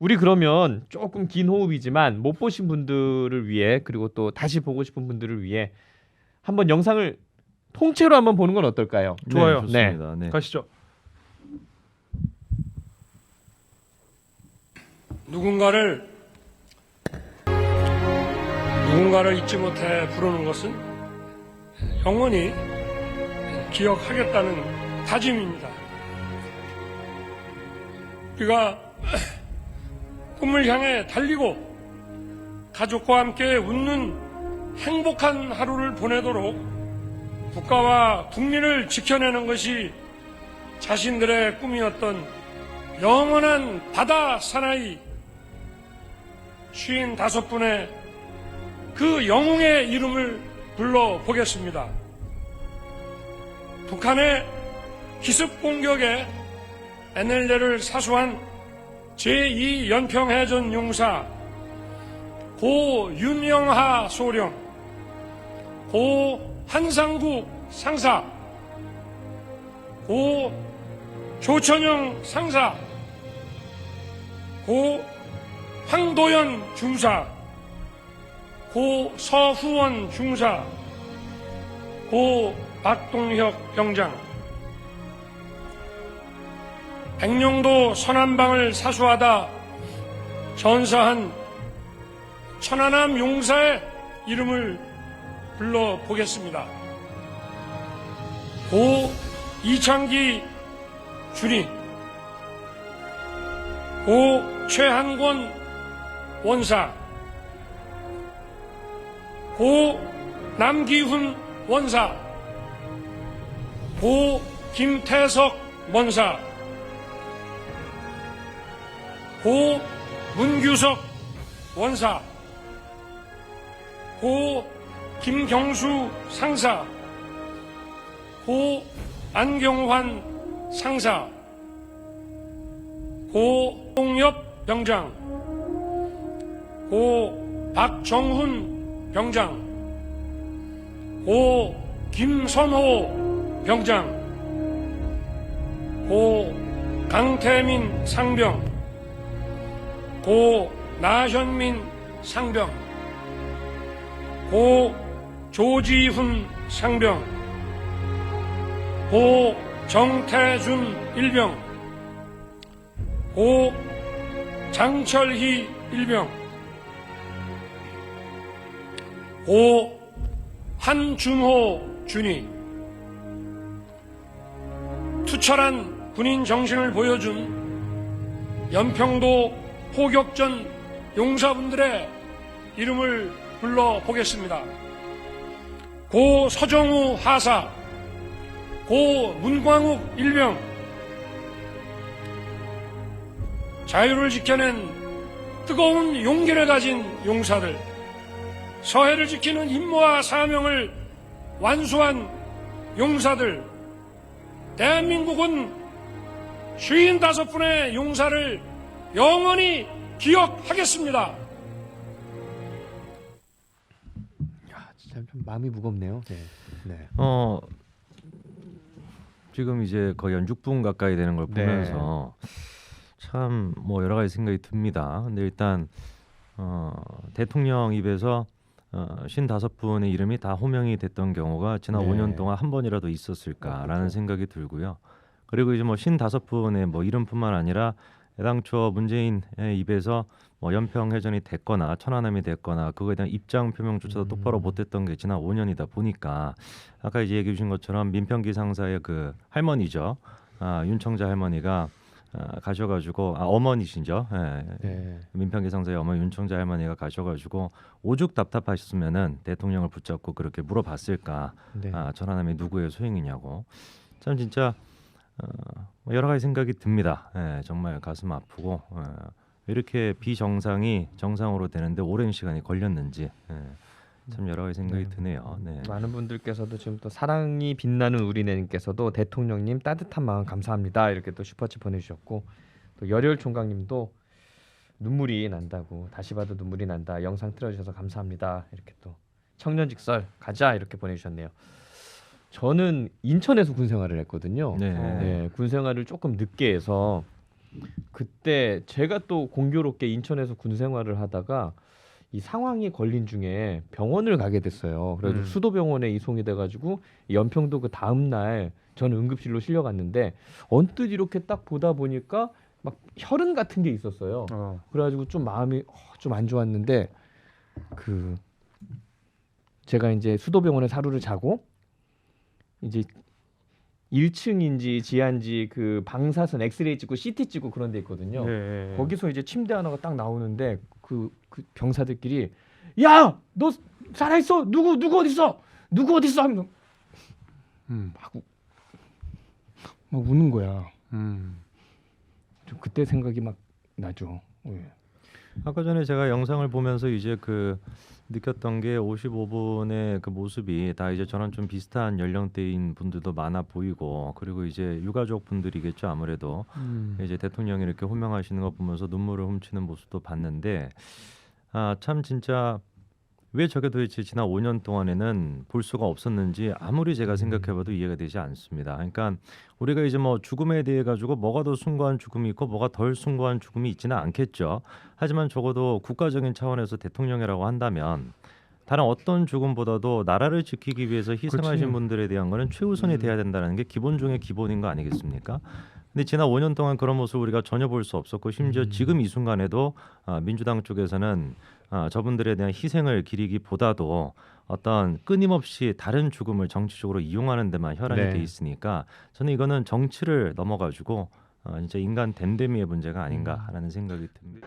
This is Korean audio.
우리 그러면 조금 긴 호흡이지만 못 보신 분들을 위해 그리고 또 다시 보고 싶은 분들을 위해 한번 영상을 통째로 한번 보는 건 어떨까요? 좋아요. 네, 좋습니다. 네. 가시죠. 누군가를 잊지 못해 부르는 것은 영원히 기억하겠다는 다짐입니다. 우리가 꿈을 향해 달리고 가족과 함께 웃는 행복한 하루를 보내도록 국가와 국민을 지켜내는 것이 자신들의 꿈이었던 영원한 바다 사나이 55분의 그 영웅의 이름을 불러보겠습니다. 북한의 기습 공격에 NLL을 사수한 제2연평해전 용사 고윤영하 소령, 고 한상국 상사, 고 조천영 상사, 고 황도연 중사, 고 서후원 중사, 고 박동혁 병장, 백령도 서남방을 사수하다 전사한 천안함 용사의 이름을 불러보겠습니다. 고 이창기 주님, 고 최한권 원사, 고 남기훈 원사, 고 김태석 원사, 고 문규석 원사, 고 김경수 상사, 고 안경환 상사, 고 동엽 병장, 고 박정훈 병장, 고 김선호 병장, 고 강태민 상병, 고 나현민 상병, 고 조지훈 상병, 고 정태준 일병, 고 장철희 일병, 고 한준호 준이, 투철한 군인 정신을 보여준 연평도 포격전 용사분들의 이름을 불러보겠습니다. 고 서정우 하사, 고 문광욱 일병, 자유를 지켜낸 뜨거운 용기를 가진 용사들, 서해를 지키는 임무와 사명을 완수한 용사들, 대한민국은 55분의 용사를 영원히 기억하겠습니다. 야, 진짜 좀 마음이 무겁네요. 네. 네. 지금 이제 거의 한 6분 가까이 되는 걸 네. 보면서 참 뭐 여러 가지 생각이 듭니다. 근데 일단 대통령 입에서 55분의 이름이 다 호명이 됐던 경우가 지난 네. 5년 동안 한 번이라도 있었을까라는 생각이 들고요. 그리고 이제 뭐 55분의 뭐 이름뿐만 아니라 애당초 문재인의 입에서 뭐 연평해전이 됐거나 천안함이 됐거나 그거에 대한 입장 표명조차도 똑바로 못했던 게 지난 5년이다 보니까 아까 이제 얘기해 주신 것처럼 민평기 상사의 그 할머니죠. 윤청자 할머니가 가셔가지고 어머니시죠. 예. 네. 민평기 상사의 어머니 윤청자 할머니가 가셔가지고 오죽 답답하셨으면은 대통령을 붙잡고 그렇게 물어봤을까. 네. 천안함이 누구의 소행이냐고. 참 진짜 뭐 여러 가지 생각이 듭니다. 예, 정말 가슴 아프고 왜 이렇게 비정상이 정상으로 되는데 오랜 시간이 걸렸는지 참 여러 가지 생각이 드네요. 네. 많은 분들께서도 지금 또 사랑이 빛나는 우리네님께서도 대통령님 따뜻한 마음 감사합니다 이렇게 또 슈퍼챗 보내주셨고, 또 열혈 총각님도 눈물이 난다고, 다시 봐도 눈물이 난다, 영상 틀어주셔서 감사합니다 이렇게 또 청년직설 가자 이렇게 보내주셨네요. 저는 인천에서 군 생활을 했거든요. 네. 네, 군 생활을 조금 늦게 해서 그때 제가 또 공교롭게 인천에서 군 생활을 하다가 이 상황이 걸린 중에 병원을 가게 됐어요. 그래서 수도병원에 이송이 돼가지고 연평도 그 다음 날 저는 응급실로 실려갔는데 언뜻 이렇게 딱 보다 보니까 막 혈흔 같은 게 있었어요. 그래가지고 좀 마음이 좀 안 좋았는데 그 제가 이제 수도병원에 하루를 자고 이제 1층인지 지하인지 그 방사선 엑스레이 찍고 CT 찍고 그런 데 있거든요. 네. 거기서 이제 침대 하나가 딱 나오는데 그 병사들끼리 야, 너 살아 있어? 누구 어디 있어? 누구 어디 있어? 하면 막 우는 거야. 좀 그때 생각이 막 나죠. 예. 아까 전에 제가 영상을 보면서 이제 그 느꼈던 게 55분의 그 모습이 다 이제 저랑 좀 비슷한 연령대인 분들도 많아 보이고, 그리고 이제 유가족 분들이겠죠 아무래도. 이제 대통령이 이렇게 호명하시는 거 보면서 눈물을 훔치는 모습도 봤는데, 아 참 진짜 왜 저게 도대체 지난 5년 동안에는 볼 수가 없었는지 아무리 제가 생각해봐도 이해가 되지 않습니다. 그러니까 우리가 이제 뭐 죽음에 대해 가지고 뭐가 더 숭고한 죽음이 있고 뭐가 덜 숭고한 죽음이 있지는 않겠죠. 하지만 적어도 국가적인 차원에서 대통령이라고 한다면 다른 어떤 죽음보다도 나라를 지키기 위해서 희생하신 그렇지. 분들에 대한 거는 최우선이 돼야 된다는 게 기본 중의 기본인 거 아니겠습니까? 근데 지난 5년 동안 그런 모습을 우리가 전혀 볼 수 없었고, 심지어 지금 이 순간에도 민주당 쪽에서는 저분들에 대한 희생을 기리기보다도 어떤 끊임없이 다른 죽음을 정치적으로 이용하는 데만 혈안이 네. 돼 있으니까 저는 이거는 정치를 넘어가지고 진짜 인간 됨됨이의 문제가 아닌가라는 생각이 듭니다.